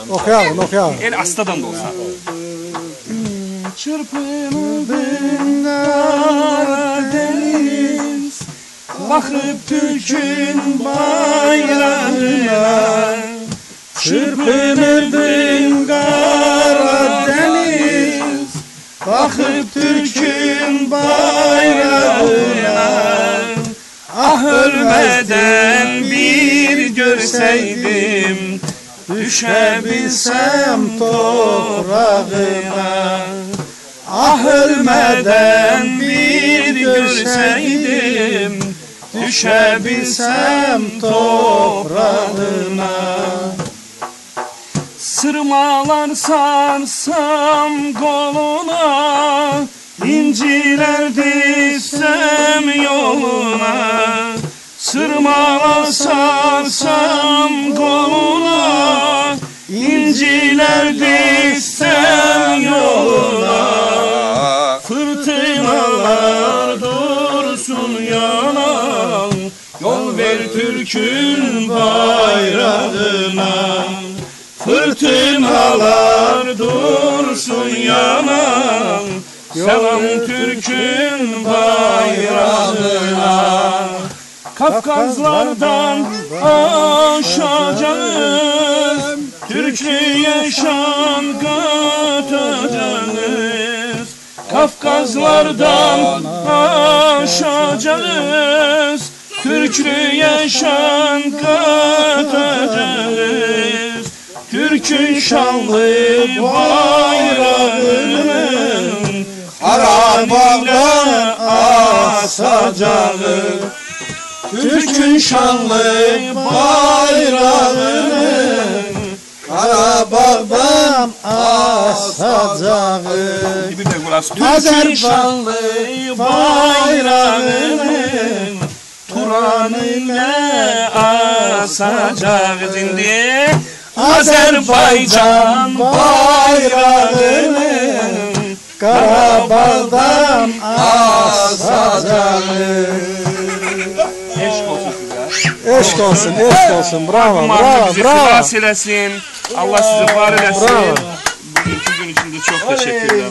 Okuyalım, okuyalım. El astadan da olsa. Çırpınırdın Karadeniz, bakıp Türk'ün bayrağına. Çırpınırdın Karadeniz, bakıp Türk'ün bayrağına. Ah ölmeden bir görseydim, düşebilsem toprağına. Ah ölmeden bir görseydim, düşebilsem toprağına. Sırmalar sarsam koluna, İnciler dizsem yoluna. Sırmalar sarsam koluna, İnciler dizsem yoluna. Fırtınalar dursun yana, yol ver Türk'ün bayrağına. Fırtınalar dursun yana, selam Türk'ün bayrağına. Kafkaslardan aşacağız, Türklüğe şan katacağız. Kafkaslardan aşacağız, Türklüğe şan katacağız. Türk'ün şanlı bayrağını Karabağ'dan asacağız. Türk'ün şanlı bayrağını Karabağ'dan asacağız. Türk'ün şanlı bayrağını Turan ile asacağız. Indi Azerbaycan bayrağını Karabağ'dan asacağız. Eşk olsun size. Eşk olsun, eşk olsun. Bravo, bravo, bravo. Allah sizi var eylesin. Bugünkü gün için de çok teşekkürler.